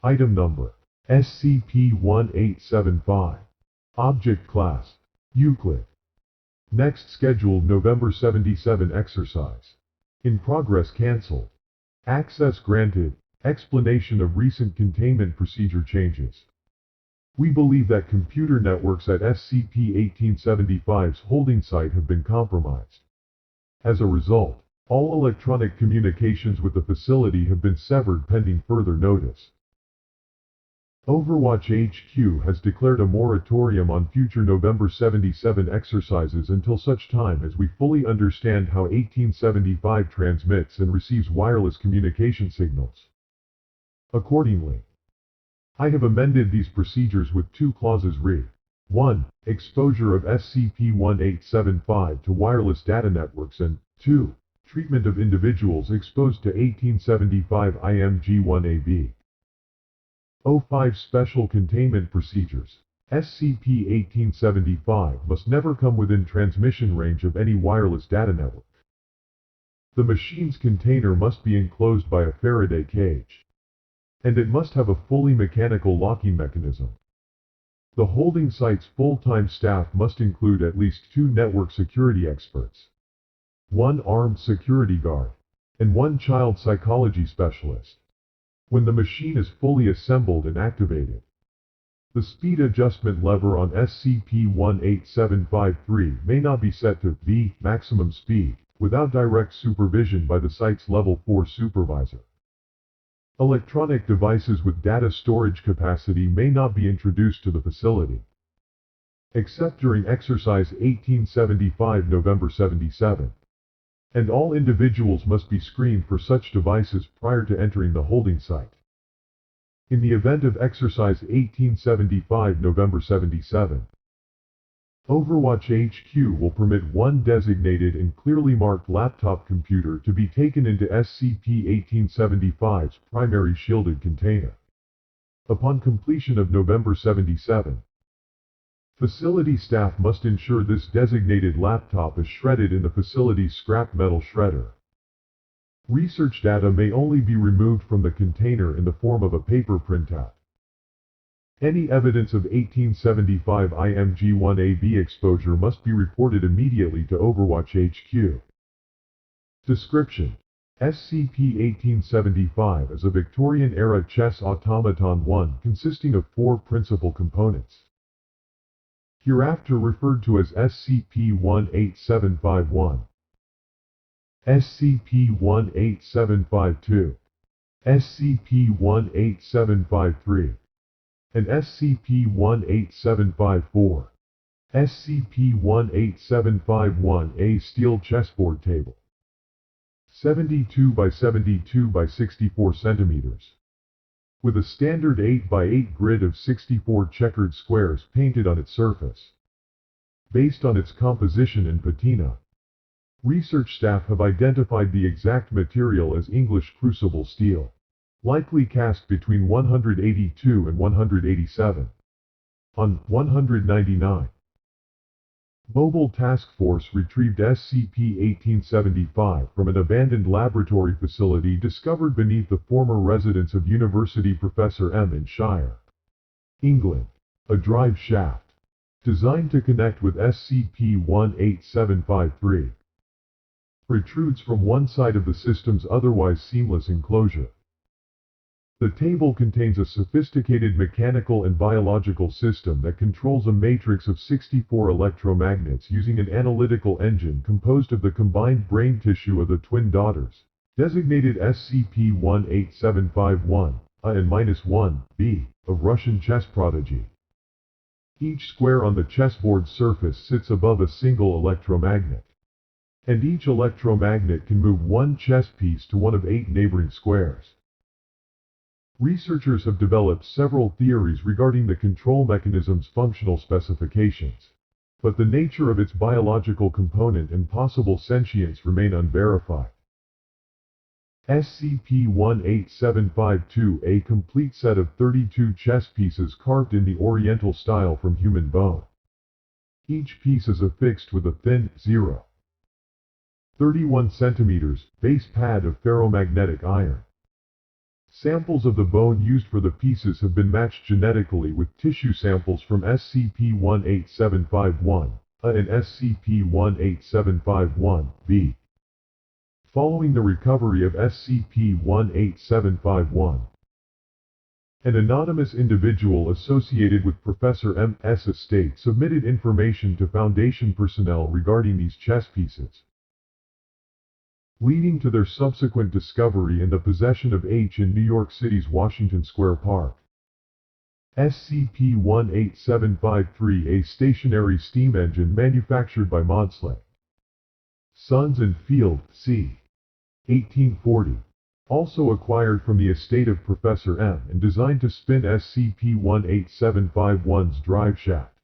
Item Number SCP-1875. Object Class Euclid. Next scheduled November 77 exercise. In progress cancelled. Access granted. Explanation of recent containment procedure changes. We believe that computer networks at SCP-1875's holding site have been compromised. As a result, all electronic communications with the facility have been severed pending further notice. Overwatch HQ has declared a moratorium on future November 77 exercises until such time as we fully understand how 1875 transmits and receives wireless communication signals. Accordingly, I have amended these procedures with two clauses read. 1. Exposure of SCP-1875 to wireless data networks and 2. Treatment of individuals exposed to 1875 IMG-1AB. 05 Special Containment Procedures. SCP-1875 must never come within transmission range of any wireless data network. The machine's container must be enclosed by a Faraday cage, and it must have a fully mechanical locking mechanism. The holding site's full-time staff must include at least 2 network security experts, 1 armed security guard, and 1 child psychology specialist. When the machine is fully assembled and activated, the speed adjustment lever on SCP-18753 may not be set to V maximum speed without direct supervision by the site's Level 4 supervisor. Electronic devices with data storage capacity may not be introduced to the facility, except during Exercise 1875 November 77. And all individuals must be screened for such devices prior to entering the holding site. In the event of Exercise 1875 November 77, Overwatch HQ will permit 1 designated and clearly marked laptop computer to be taken into SCP-1875's primary shielded container. Upon completion of November 77, facility staff must ensure this designated laptop is shredded in the facility's scrap metal shredder. Research data may only be removed from the container in the form of a paper printout. Any evidence of 1875 IMG-1AB exposure must be reported immediately to Overwatch HQ. Description: SCP-1875 is a Victorian-era chess automaton 1 consisting of 4 principal components, hereafter referred to as SCP-18751, SCP-18752, SCP-18753, and SCP-18754. SCP-18751-A Steel Chessboard Table, 72 by 72 by 64 centimeters, with a standard 8 by 8 grid of 64 checkered squares painted on its surface. Based on its composition and patina, research staff have identified the exact material as English crucible steel, likely cast between 182 and 187. On 199, Mobile Task Force retrieved SCP-1875 from an abandoned laboratory facility discovered beneath the former residence of University Professor M. in Shire, England. A drive shaft, designed to connect with SCP-18753, protrudes from one side of the system's otherwise seamless enclosure. The table contains a sophisticated mechanical and biological system that controls a matrix of 64 electromagnets using an analytical engine composed of the combined brain tissue of the twin daughters, designated SCP-18751, A and -1, of Russian chess prodigy. Each square on the chessboard surface sits above a single electromagnet, and each electromagnet can move 1 chess piece to one of 8 neighboring squares. Researchers have developed several theories regarding the control mechanism's functional specifications, but the nature of its biological component and possible sentience remain unverified. SCP-18752, a complete set of 32 chess pieces carved in the Oriental style from human bone. Each piece is affixed with a thin, 0.31 cm base pad of ferromagnetic iron. Samples of the bone used for the pieces have been matched genetically with tissue samples from SCP-18751-A and SCP-18751-B. Following the recovery of SCP-18751, an anonymous individual associated with Professor M.'s estate submitted information to Foundation personnel regarding these chess pieces, leading to their subsequent discovery and the possession of H in New York City's Washington Square Park. SCP-18753, a stationary steam engine manufactured by Maudslay, Sons and Field, c. 1840. Also acquired from the estate of Professor M and designed to spin SCP-18751's drive shaft.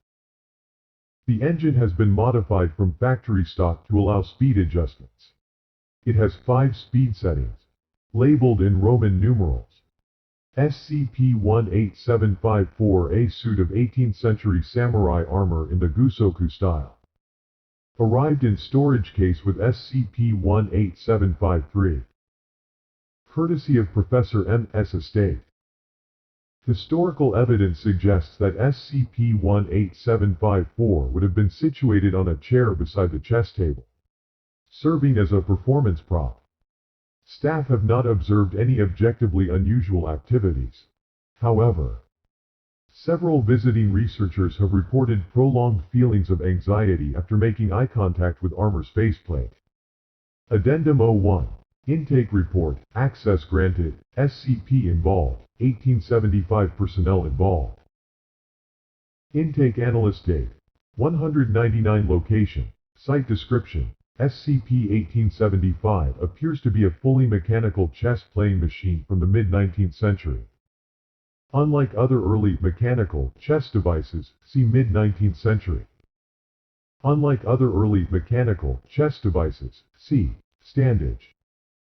The engine has been modified from factory stock to allow speed adjustments. It has 5 speed settings, labeled in Roman numerals. SCP-18754, a suit of 18th century samurai armor in the Gusoku style, arrived in storage case with SCP-18753. Courtesy of Professor M.'s estate. Historical evidence suggests that SCP-18754 would have been situated on a chair beside the chess table, serving as a performance prop. Staff have not observed any objectively unusual activities. However, several visiting researchers have reported prolonged feelings of anxiety after making eye contact with armor's faceplate. Addendum 01. Intake Report, Access Granted, SCP Involved, 1875 Personnel Involved. Intake Analyst Date, 199 Location, Site Description, SCP-1875 appears to be a fully mechanical chess-playing machine from the mid-19th century. Unlike other early mechanical chess devices, see mid-19th century. Unlike other early mechanical chess devices, see Standage.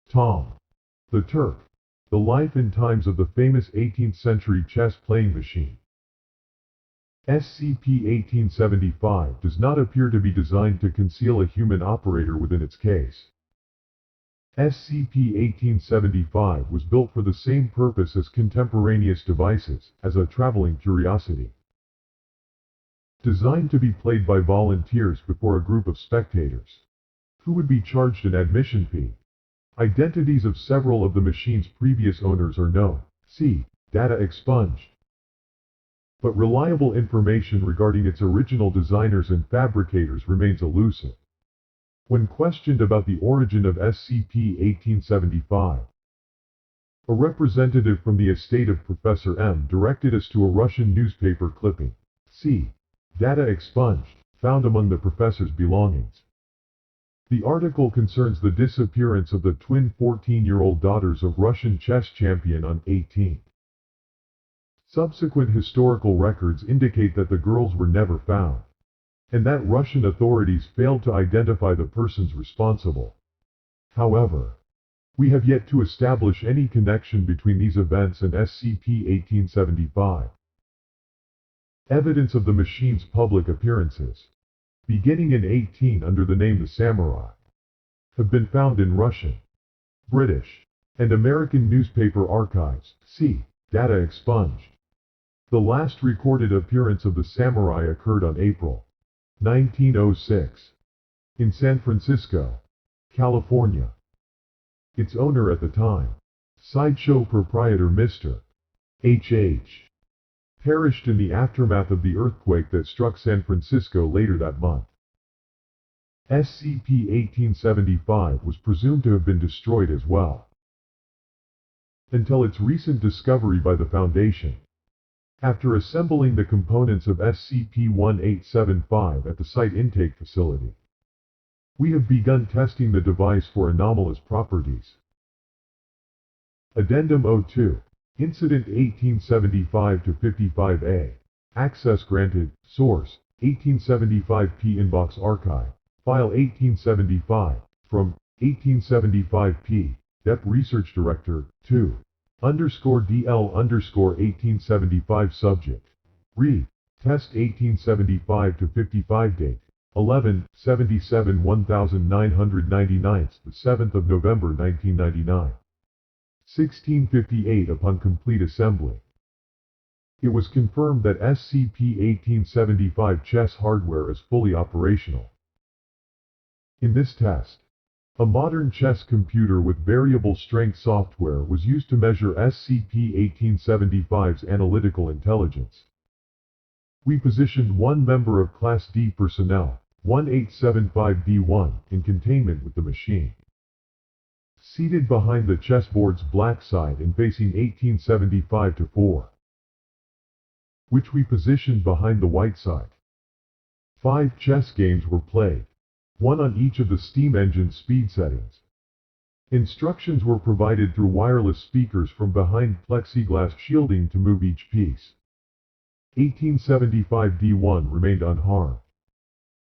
Tom the Turk. The life and times of the famous 18th century chess-playing machine. SCP-1875 does not appear to be designed to conceal a human operator within its case. SCP-1875 was built for the same purpose as contemporaneous devices, as a traveling curiosity. Designed to be played by volunteers before a group of spectators, who would be charged an admission fee. Identities of several of the machine's previous owners are known. See Data expunged. But reliable information regarding its original designers and fabricators remains elusive. When questioned about the origin of SCP-1875, a representative from the estate of Professor M directed us to a Russian newspaper clipping. See Data expunged, found among the professor's belongings. The article concerns the disappearance of the twin 14-year-old daughters of Russian chess champion on 18. Subsequent historical records indicate that the girls were never found, and that Russian authorities failed to identify the persons responsible. However, we have yet to establish any connection between these events and SCP-1875. Evidence of the machine's public appearances, beginning in 18 under the name The Samurai, have been found in Russian, British, and American newspaper archives. See Data expunged. The last recorded appearance of the Samurai occurred on April 1906 in San Francisco, California. Its owner at the time, sideshow proprietor Mr. H.H., perished in the aftermath of the earthquake that struck San Francisco later that month. SCP-1875 was presumed to have been destroyed as well, until its recent discovery by the Foundation. After assembling the components of SCP-1875 at the site intake facility, we have begun testing the device for anomalous properties. Addendum 02. Incident 1875-55A. Access granted. Source: 1875p Inbox Archive. File 1875. From 1875p. Dep Research Director, 2. _DL_1875 Subject. Re. Test 1875-55 Date. 11/77/1999, the 7th of November 1999. 1658 upon complete assembly. It was confirmed that SCP-1875 chess hardware is fully operational. In this test, a modern chess computer with variable strength software was used to measure SCP-1875's analytical intelligence. We positioned one member of Class D personnel, 1875D1, in containment with the machine. Seated behind the chessboard's black side and facing 1875-4, which we positioned behind the white side. 5 chess games were played, one on each of the steam engine's speed settings. Instructions were provided through wireless speakers from behind plexiglass shielding to move each piece. 1875D1 remained unharmed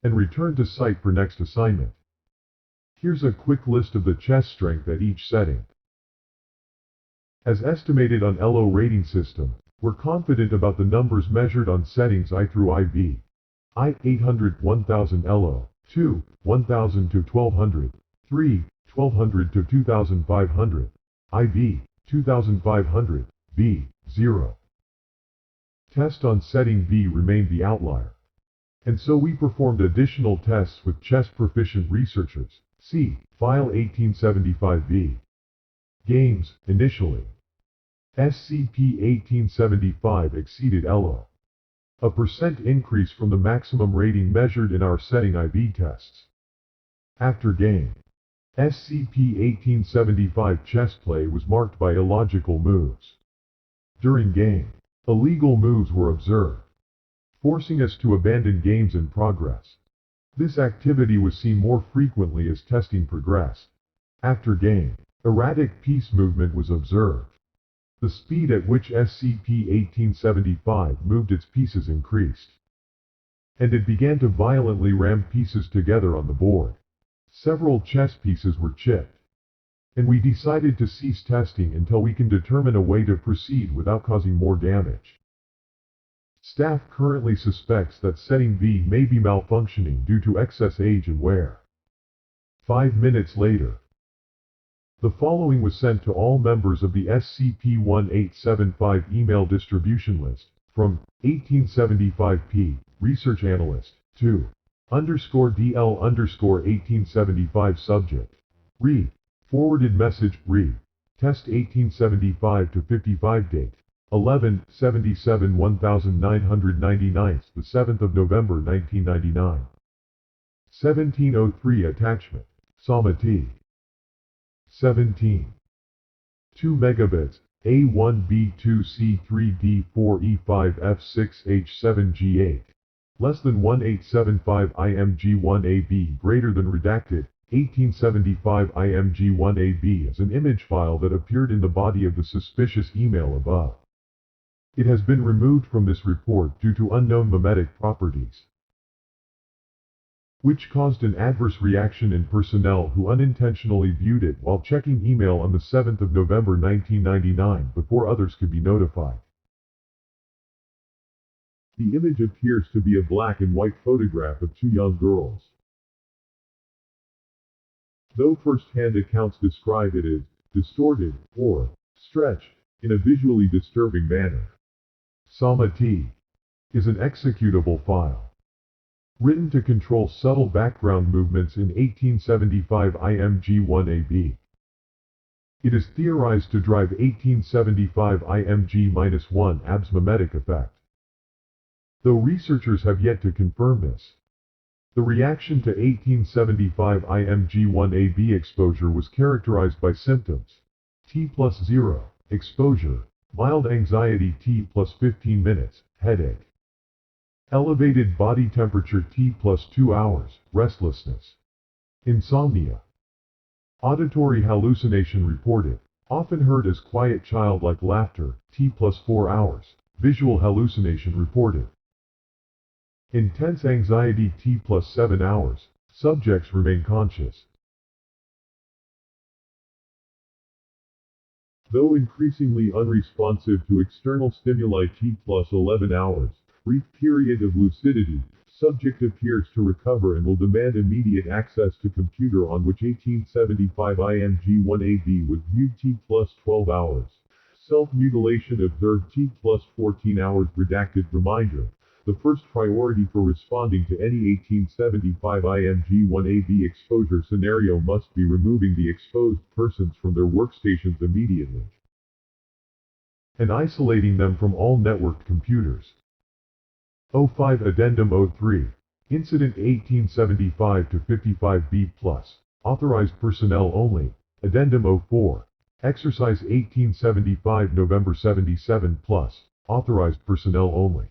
and returned to site for next assignment. Here's a quick list of the chess strength at each setting. As estimated on LO rating system, we're confident about the numbers measured on settings I through IV. I 800 1000 LO, 2 1000 to 1200, 3 1200 to 2500, IV 2500, V 0. Test on setting V remained the outlier, and so we performed additional tests with chess proficient researchers. See File 1875V. Games, initially. SCP-1875 exceeded LO. A % increase from the maximum rating measured in our setting IV tests. After game, SCP-1875 chess play was marked by illogical moves. During game, illegal moves were observed, forcing us to abandon games in progress. This activity was seen more frequently as testing progressed. After game, erratic piece movement was observed. The speed at which SCP-1875 moved its pieces increased, and it began to violently ram pieces together on the board. Several chess pieces were chipped, and we decided to cease testing until we can determine a way to proceed without causing more damage. Staff currently suspects that setting V may be malfunctioning due to excess age and wear. 5 minutes later, the following was sent to all members of the SCP-1875 email distribution list, from 1875P, Research Analyst, to _DL_1875 Subject. Read. Forwarded message, read. Test 1875 to 55 date. 11/77/1999, the 7th of November 1999. 1703 Attachment. Sama T. 17. 2 megabits, A1B2C3D4E5F6H7G8. Less than 1875 IMG1AB greater than redacted, 1875 IMG1AB as an image file that appeared in the body of the suspicious email above. It has been removed from this report due to unknown memetic properties, which caused an adverse reaction in personnel who unintentionally viewed it while checking email on the 7th of November 1999 before others could be notified. The image appears to be a black and white photograph of 2 young girls, though first-hand accounts describe it as distorted or stretched in a visually disturbing manner. Sama T is an executable file, written to control subtle background movements in 1875 IMG1AB. It is theorized to drive 1875 IMG-1 ABS memetic effect, though researchers have yet to confirm this. The reaction to 1875 IMG1AB exposure was characterized by symptoms: T+0, exposure, mild anxiety T+15 minutes, headache. Elevated body temperature T+2 hours, restlessness. Insomnia. Auditory hallucination reported, often heard as quiet childlike laughter, T+4 hours, visual hallucination reported. Intense anxiety T+7 hours, subjects remain conscious. Though increasingly unresponsive to external stimuli T+11 hours, brief period of lucidity, Subject appears to recover and will demand immediate access to computer on which 1875 IMG-1AB was viewed T plus 12 hours. Self-mutilation observed T plus 14 hours. Redacted reminder. The first priority for responding to any 1875 IMG-1AB exposure scenario must be removing the exposed persons from their workstations immediately and isolating them from all networked computers. 05 Addendum 03. Incident 1875-55B+. Authorized personnel only. Addendum 04. Exercise 1875 November 77+. Authorized personnel only.